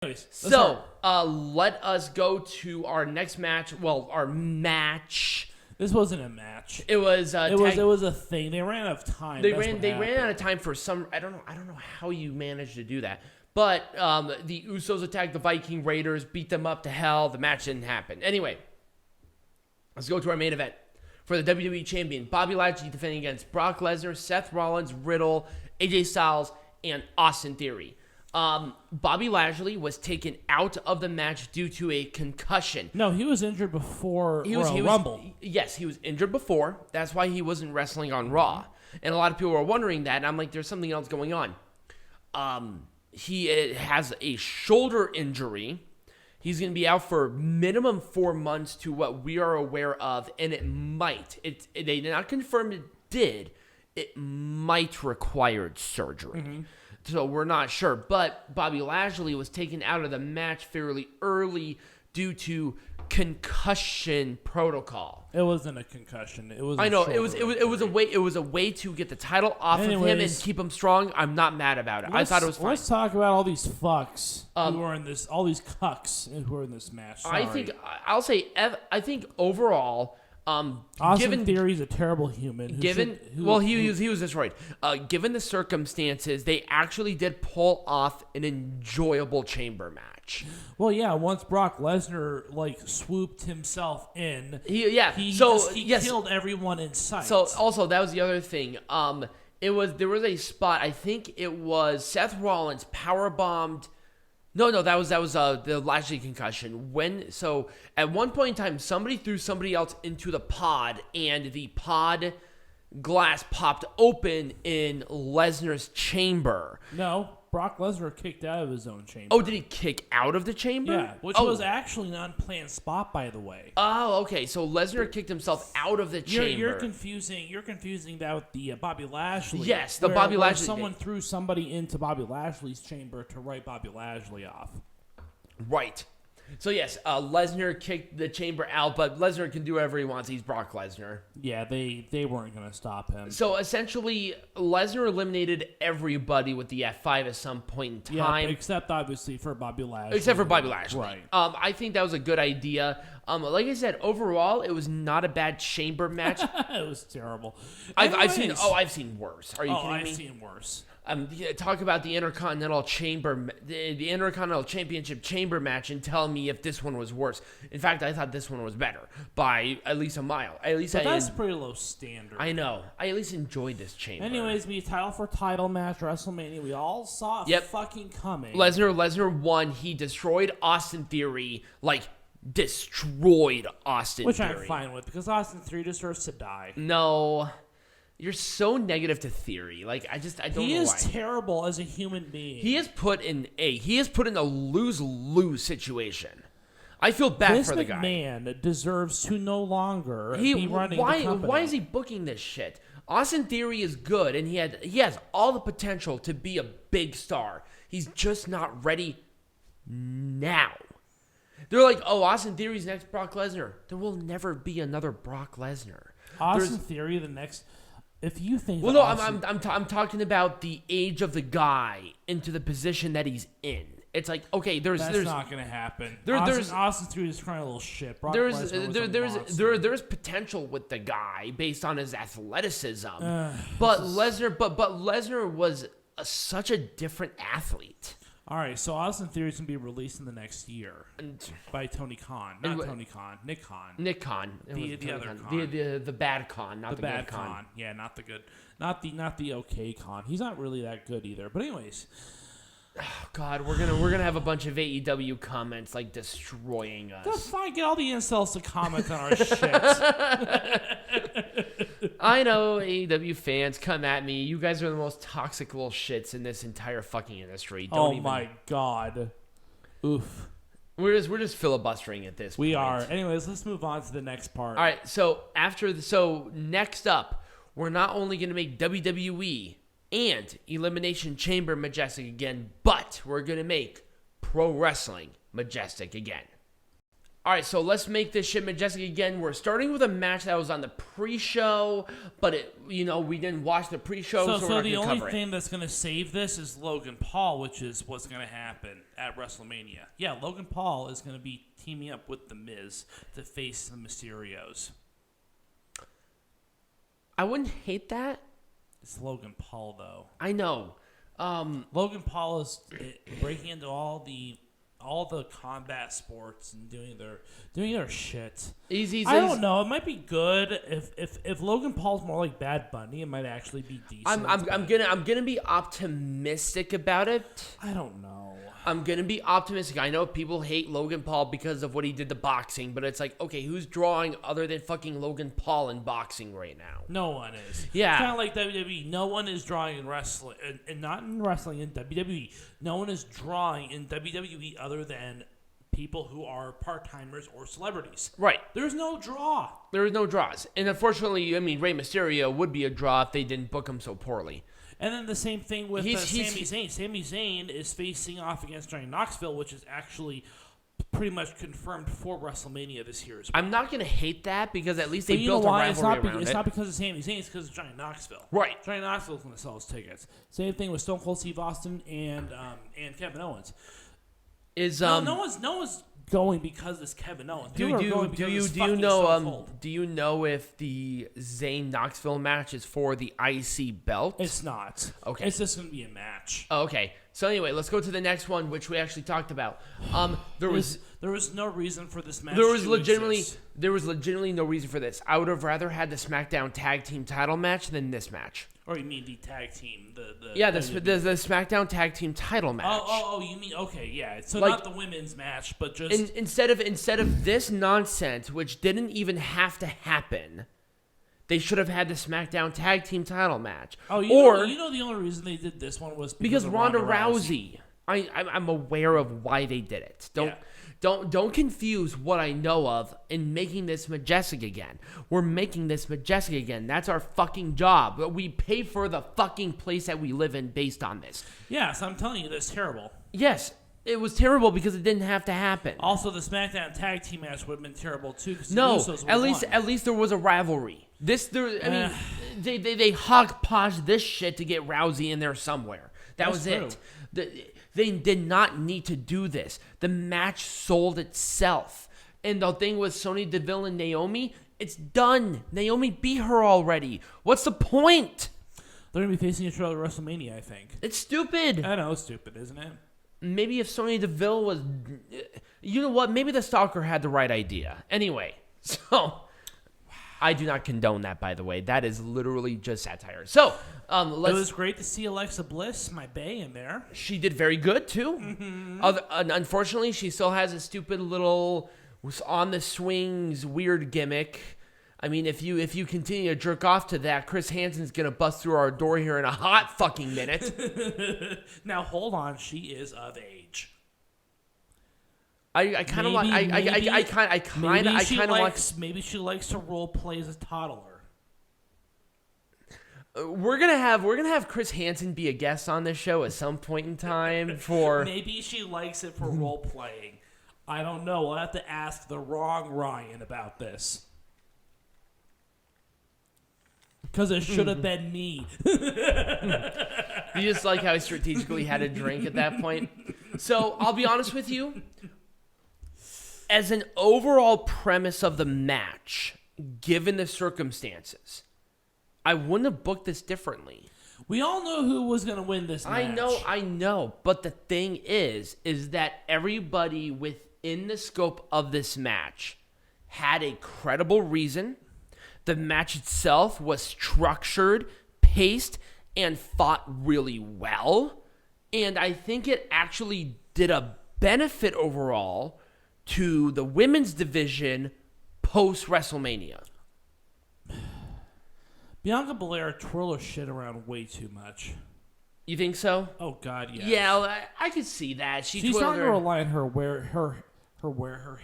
anyways, so let us go to our next match. Well, our match. This wasn't a match. It was. It was a thing. They ran out of time. They ran out of time for some. I don't know how you managed to do that. But the Usos attacked the Viking Raiders, beat them up to hell. The match didn't happen. Anyway, let's go to our main event. For the WWE Champion, Bobby Lashley defending against Brock Lesnar, Seth Rollins, Riddle, AJ Styles, and Austin Theory. Bobby Lashley was taken out of the match due to a concussion. No, he was injured before Rumble. Yes, he was injured before. That's why he wasn't wrestling on Raw. And a lot of people were wondering that. And I'm like, there's something else going on. He has a shoulder injury. He's going to be out for minimum 4 months to what we are aware of, and it might. They did not confirm it did. It might require surgery. Mm-hmm. So we're not sure. But Bobby Lashley was taken out of the match fairly early due to concussion protocol. It wasn't a concussion. It was. I know it was a way to get the title off of him and keep him strong. I'm not mad about it. I thought it was fine. Let's talk about all these fucks who are in this. All these cucks who are in this match. Sorry. I think overall. Austin Theory's a terrible human. He was destroyed. Given the circumstances, they actually did pull off an enjoyable chamber match. Well, yeah. Once Brock Lesnar swooped himself in, he killed everyone in sight. So also that was the other thing. There was a spot. I think it was Seth Rollins powerbombed. No, that was the Lashley concussion. At one point in time, somebody threw somebody else into the pod, and the pod glass popped open in Lesnar's chamber. No, Brock Lesnar kicked out of his own chamber. Oh, did he kick out of the chamber? Yeah, which was actually an unplanned spot, by the way. Oh, okay. So Lesnar kicked himself out of the chamber. You're confusing that with the Bobby Lashley. Yes, Bobby Lashley. Someone threw somebody into Bobby Lashley's chamber to write Bobby Lashley off. Right. So yes, Lesnar kicked the chamber out, but Lesnar can do whatever he wants. He's Brock Lesnar. Yeah, they weren't going to stop him. So essentially, Lesnar eliminated everybody with the F5 at some point in time. Yeah, except obviously for Bobby Lashley. Except for Bobby Lashley. Right. I think that was a good idea. Like I said, overall, it was not a bad chamber match. It was terrible. I've seen worse. Are you kidding me? I've seen worse. Talk about the Intercontinental Championship chamber match and tell me if this one was worse. In fact, I thought this one was better by at least a mile. That's pretty low standard. I know. I at least enjoyed this chamber. Anyways, title for title match, WrestleMania. We all saw it fucking coming. Lesnar won. He destroyed Austin Theory. Destroyed Austin Theory. Which I'm fine with, because Austin Theory deserves to die. No. You're so negative to Theory. I don't know why. He is terrible as a human being. He is put in a lose-lose situation. I feel bad for the guy. This man deserves to no longer be running the company. Why is he booking this shit? Austin Theory is good, and he has all the potential to be a big star. He's just not ready now. They're like, oh, Austin Theory's next Brock Lesnar. There will never be another Brock Lesnar. Austin Theory the next... If you think... Well, no, I'm talking about the age of the guy into the position that he's in. It's like, okay, there's not going to happen. Austin Theory is crying a little shit. There's potential with the guy based on his athleticism, but Lesnar was such a different athlete. All right, so Austin Theory is going to be released in the next year by Tony Khan. Not Tony Khan, Nick Khan. Nick Khan. The other Khan. The bad Khan, not the good Khan. Yeah, not the good. Not the okay Khan. He's not really that good either. But anyways. Oh, God, we're gonna have a bunch of AEW comments destroying us. That's fine. Get all the incels to comment on our shit. I know, AEW fans, come at me. You guys are the most toxic little shits in this entire fucking industry. My God. Oof. We're just filibustering at this point. We are. Anyways, let's move on to the next part. All right, so next up, we're not only going to make WWE and Elimination Chamber majestic again, but we're going to make pro wrestling majestic again. All right, so let's make this shit majestic again. We're starting with a match that was on the pre-show, but we didn't watch the pre-show, so we're not going to cover it. So the only thing that's going to save this is Logan Paul, which is what's going to happen at WrestleMania. Yeah, Logan Paul is going to be teaming up with The Miz to face the Mysterios. I wouldn't hate that. It's Logan Paul, though. I know. Logan Paul is breaking into all the combat sports and doing their shit. I don't know. It might be good if Logan Paul's more like Bad Bunny. It might actually be decent. I'm gonna be optimistic about it. I don't know. I'm gonna be optimistic. I know people hate Logan Paul because of what he did to boxing, but it's like, okay, who's drawing other than fucking Logan Paul in boxing right now? No one is. Yeah, it's kind of like WWE. No one is drawing in wrestling, and not in wrestling in WWE. No one is drawing in WWE other than people who are part-timers or celebrities. Right. There's no draw. There is no draws, and unfortunately, Rey Mysterio would be a draw if they didn't book him so poorly. And then the same thing with Sami Zayn. Sami Zayn is facing off against Johnny Knoxville, which is actually pretty much confirmed for WrestleMania this year as well. I'm not going to hate that because at least they built a rivalry around it. It's not because of Sami Zayn. It's because of Johnny Knoxville. Right. Johnny Knoxville's going to sell his tickets. Same thing with Stone Cold Steve Austin and Kevin Owens. No one's going because it's Kevin Owens. Do you know if the Zayn Knoxville match is for the IC belt? It's not. Okay. It's just going to be a match. Oh, okay. So anyway, let's go to the next one, which we actually talked about. There was no reason for this match. There was legitimately no reason for this. I would have rather had the SmackDown Tag Team Title match than this match. Or you mean the tag team? The SmackDown Tag Team Title match. Oh, you mean okay, yeah. So not the women's match, but just instead of this nonsense, which didn't even have to happen. They should have had the SmackDown Tag Team Title match. Oh, you know the only reason they did this one was because of Ronda Rousey. I'm aware of why they did it. Don't confuse what I know of in making this majestic again. We're making this majestic again. That's our fucking job. We pay for the fucking place that we live in based on this. Yes, I'm telling you, that's terrible. Yes. It was terrible because it didn't have to happen. Also, the SmackDown Tag Team match would have been terrible too. At least there was a rivalry. They hodgepodged this shit to get Rousey in there somewhere. That was true. It. They did not need to do this. The match sold itself. And the thing with Sonya Deville and Naomi, it's done. Naomi beat her already. What's the point? They're going to be facing each other at WrestleMania, I think. It's stupid. I know, it's stupid, isn't it? Maybe if Sonya Deville was... You know what? Maybe the stalker had the right idea. Anyway, so... I do not condone that, by the way. That is literally just satire. So, it was great to see Alexa Bliss, my bae, in there. She did very good, too. Mm-hmm. Unfortunately, she still has a stupid little on-the-swings weird gimmick. I mean, if you continue to jerk off to that, Chris Hansen's going to bust through our door here in a hot fucking minute. Now, hold on. She is of age. I kind of want. Maybe she likes to role play as a toddler. We're gonna have Chris Hansen be a guest on this show at some point in time. For maybe she likes it for role playing. I don't know. We'll have to ask the wrong Ryan about this. Because it should have been me. You just like how I strategically had a drink at that point. So I'll be honest with you. As an overall premise of the match, given the circumstances, I wouldn't have booked this differently. We all know who was going to win this match. I know. But the thing is that everybody within the scope of this match had a credible reason. The match itself was structured, paced, and fought really well. And I think it actually did a benefit overall to the women's division post-WrestleMania. Bianca Belair twirl her shit around way too much. You think so? Oh, God, yes. Yeah, I could see that. She's starting to rely on her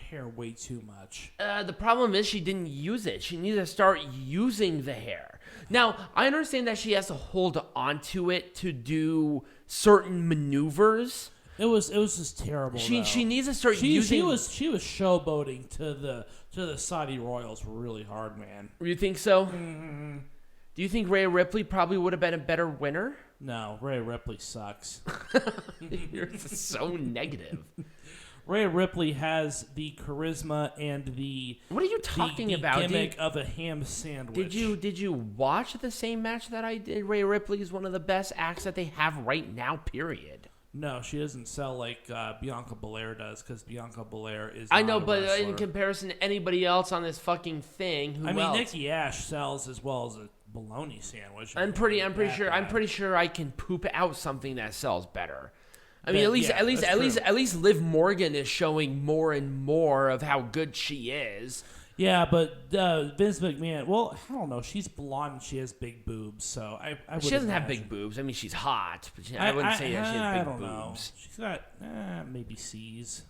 hair way too much. The problem is she didn't use it. She needs to start using the hair. Now, I understand that she has to hold on to it to do certain maneuvers. It was just terrible. She needs to start using. She was showboating to the Saudi royals really hard, man. You think so? Mm-hmm. Do you think Rhea Ripley probably would have been a better winner? No, Rhea Ripley sucks. You're so negative. Rhea Ripley has the charisma and the what are you talking about? Gimmick of a ham sandwich. Did you watch the same match that I did? Rhea Ripley is one of the best acts that they have right now. Period. No, she doesn't sell like Bianca Belair does, because Bianca Belair is. I know, but in comparison to anybody else on this fucking thing, who else? Nikki Ash sells as well as a bologna sandwich. I'm pretty sure I can poop out something that sells better. I mean, at least Liv Morgan is showing more and more of how good she is. Yeah, but Vince McMahon, well, I don't know. She's blonde and she has big boobs, so I she doesn't have big boobs. I mean, she's hot, but I wouldn't say that she has big boobs. Know. She's got maybe C's.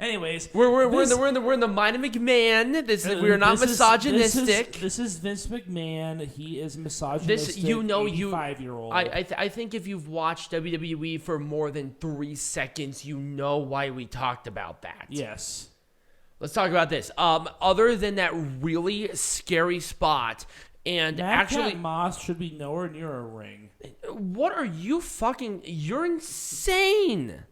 Anyways, we're in the mind of McMahon. We're not misogynistic. This is Vince McMahon. He is misogynistic. 85-year-old. I think if you've watched WWE for more than 3 seconds, you know why we talked about that. Yes. Let's talk about this. Other than that really scary spot, and Madcap Moss should be nowhere near a ring. What are you fucking? You're insane.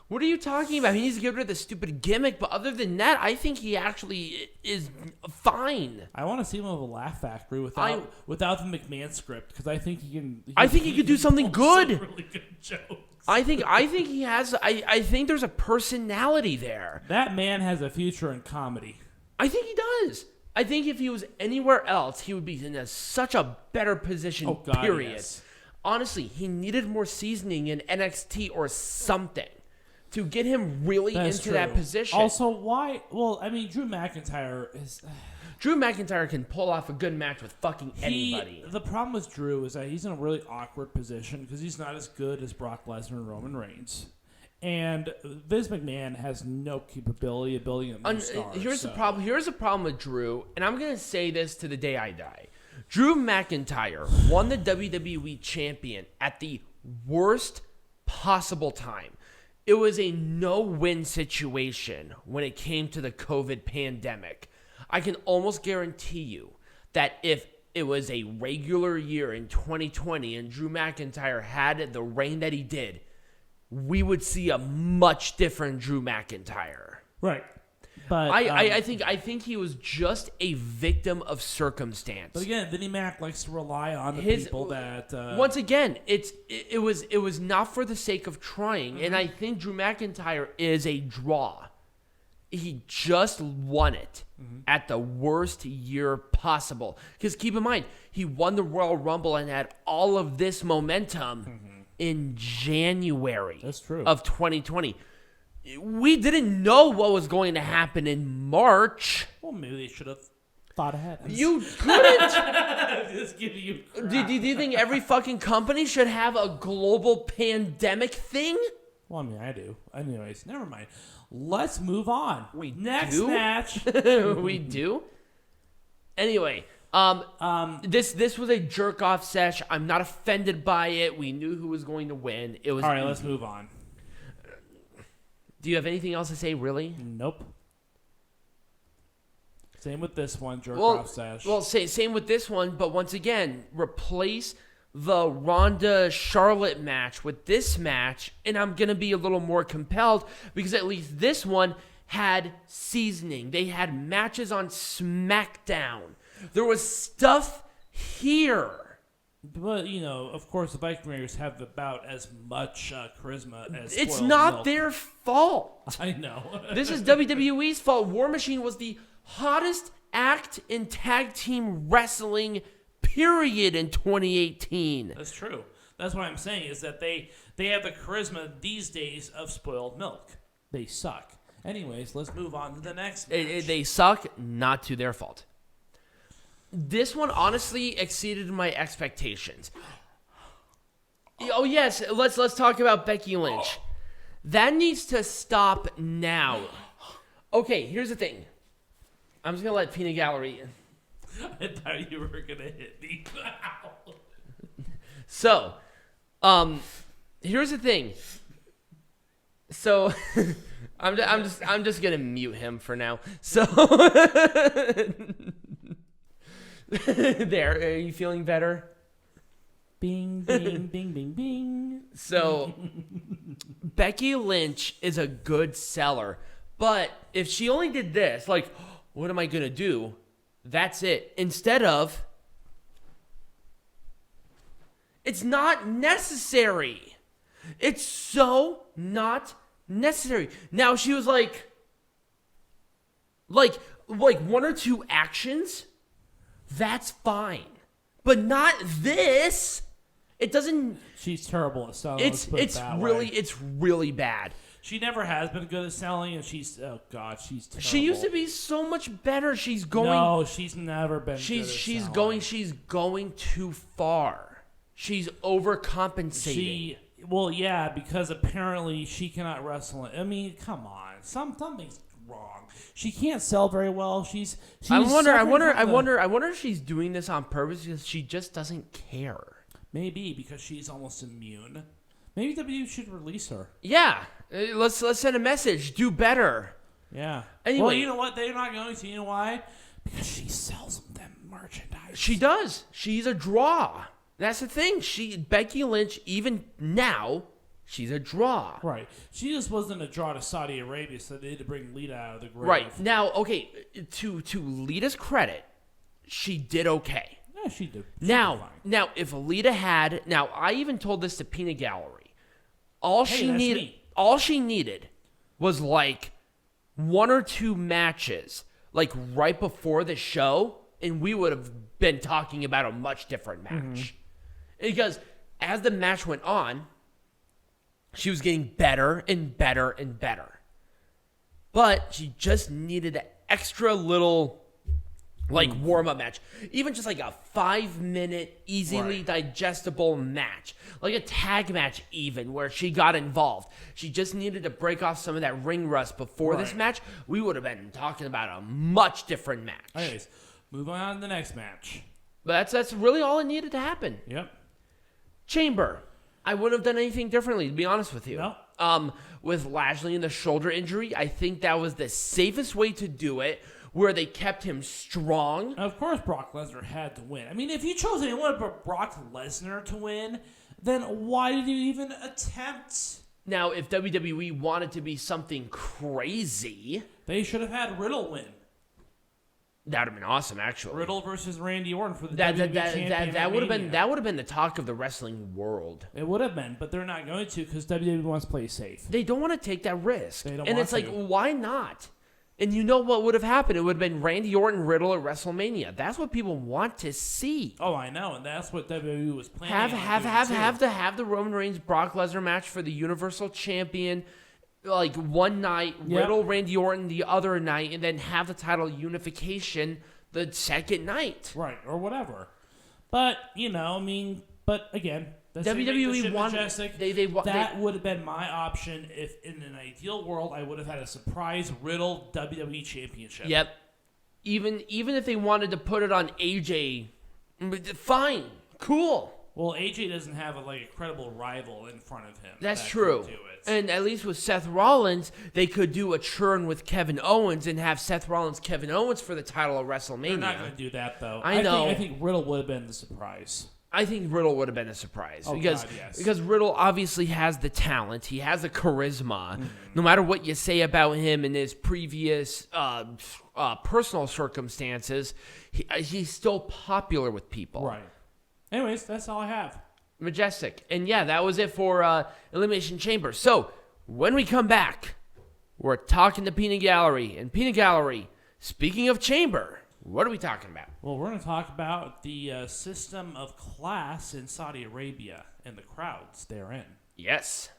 What are you talking about? He needs to get rid of the stupid gimmick, but other than that, I think he actually is fine. I want to see him with a Laugh Factory without the McMahon script, because I think he can. I think he could do something good. Some really good jokes. I think he has. I think there's a personality there. That man has a future in comedy. I think he does. I think if he was anywhere else, he would be in such a better position. Oh, God, period. Yes. Honestly, he needed more seasoning in NXT or something to get him really into that position. Also, why? Well, I mean, Drew McIntyre is. Drew McIntyre can pull off a good match with fucking anybody. The problem with Drew is that he's in a really awkward position because he's not as good as Brock Lesnar and Roman Reigns. And Vince McMahon has no capability of building a new star. Here's the problem. Here's the problem with Drew, and I'm going to say this to the day I die. Drew McIntyre won the WWE champion at the worst possible time. It was a no-win situation when it came to the COVID pandemic. I can almost guarantee you that if it was a regular year in 2020 and Drew McIntyre had the reign that he did, we would see a much different Drew McIntyre. Right. But I think he was just a victim of circumstance. But again, Vinnie Mac likes to rely on the people that. Once again, it was not for the sake of trying, and I think Drew McIntyre is a draw. He just won it at the worst year possible. Because keep in mind, he won the Royal Rumble and had all of this momentum in January. That's true. Of 2020. We didn't know what was going to happen in March. Well, maybe they should have thought ahead. You couldn't. Just giving you crap. Do you think every fucking company should have a global pandemic thing? Well, I mean, I do. Anyways, never mind. Let's move on. Next match. We do? Anyway, this was a jerk-off sesh. I'm not offended by it. We knew who was going to win. It was all right, let's move on. Do you have anything else to say, really? Nope. Same with this one, jerk-off sesh. Well, same with this one, but once again, replace the Ronda Charlotte match with this match, and I'm going to be a little more compelled because at least this one had seasoning. They had matches on SmackDown. There was stuff here. But, you know, of course, the Viking Raiders have about as much charisma as it's not milk. Their fault. I know. This is WWE's fault. War Machine was the hottest act in tag team wrestling period in 2018. That's true. That's what I'm saying is that they have the charisma these days of spoiled milk. They suck. Anyways, let's move on to the next match. They suck, not to their fault. This one honestly exceeded my expectations. Oh yes, let's talk about Becky Lynch. That needs to stop now. Okay, here's the thing. I'm just gonna let Peanut Gallery in. I thought you were gonna hit me. So, here's the thing. So I'm just gonna mute him for now. So there, are you feeling better? Bing, bing, bing, bing, bing. So Becky Lynch is a good seller, but if she only did this, like, what am I gonna do? That's it. Instead of, it's not necessary. It's so not necessary. Now she was like one or two actions, that's fine. But not this. It doesn't. She's terrible at selling. It's really bad. She never has been good at selling, and she's terrible. She used to be so much better. She's going. No, she's never been. She's going too far. She's overcompensating. Well, yeah, because apparently she cannot wrestle. I mean, come on, something's wrong. She can't sell very well. I wonder if she's doing this on purpose because she just doesn't care. Maybe because she's almost immune. Maybe WWE should release her. Yeah, let's send a message. Do better. Yeah. Anyway, well, you know what? They're not going to. You know why? Because she sells them merchandise. She does. She's a draw. That's the thing. Becky Lynch, even now, she's a draw. Right. She just wasn't a draw to Saudi Arabia, so they had to bring Lita out of the grave. Right. Now, okay, to Lita's credit, she did okay. Yeah, she did. Now, if Lita had... Now, I even told this to Peanut Gallery. All she needed was, like, one or two matches, like, right before the show, and we would have been talking about a much different match. Mm-hmm. Because as the match went on, she was getting better and better and better. But she just needed an extra little, like, warm-up match. Even just like a 5-minute, easily digestible match. Like a tag match even, where she got involved. She just needed to break off some of that ring rust before this match. We would have been talking about a much different match. Anyways, move on to the next match. But that's really all it needed to happen. Yep. Chamber. I wouldn't have done anything differently, to be honest with you. No. With Lashley and the shoulder injury, I think that was the safest way to do it, where they kept him strong. Of course, Brock Lesnar had to win. I mean, if you chose anyone but Brock Lesnar to win, then why did you even attempt? Now, if WWE wanted to be something crazy, they should have had Riddle win. That would have been awesome, actually. Riddle versus Randy Orton for the WWE Championship. That would have been the talk of the wrestling world. It would have been, but they're not going to because WWE wants to play safe. They don't want to take that risk. They don't and want it's like, to. why not? And you know what would have happened? It would have been Randy Orton Riddle at WrestleMania. That's what people want to see. Oh, I know, and that's what WWE was planning. Have the Roman Reigns Brock Lesnar match for the Universal Champion. Like one night, Riddle, Randy Orton the other night, and then have the title unification the second night. Right, or whatever. But, you know, I mean, but again, WWE wanted Majestic. That would have been my option if in an ideal world I would have had a surprise Riddle WWE Championship. Yep. Even if they wanted to put it on AJ, fine, cool. Well, AJ doesn't have a credible rival in front of him. That's true. And at least with Seth Rollins, they could do a churn with Kevin Owens and have Seth Rollins, Kevin Owens for the title of WrestleMania. They're not going to do that, though. I know. I think Riddle would have been the surprise. I think Riddle would have been a surprise. Oh, because, God, yes. Because Riddle obviously has the talent. He has the charisma. Mm-hmm. No matter what you say about him in his previous personal circumstances, he's still popular with people. Right. Anyways, that's all I have. Majestic. And yeah, that was it for Elimination Chamber. So, when we come back, we're talking to Peanut Gallery. And Peanut Gallery, speaking of Chamber, what are we talking about? Well, we're going to talk about the system of class in Saudi Arabia and the crowds therein. Yes.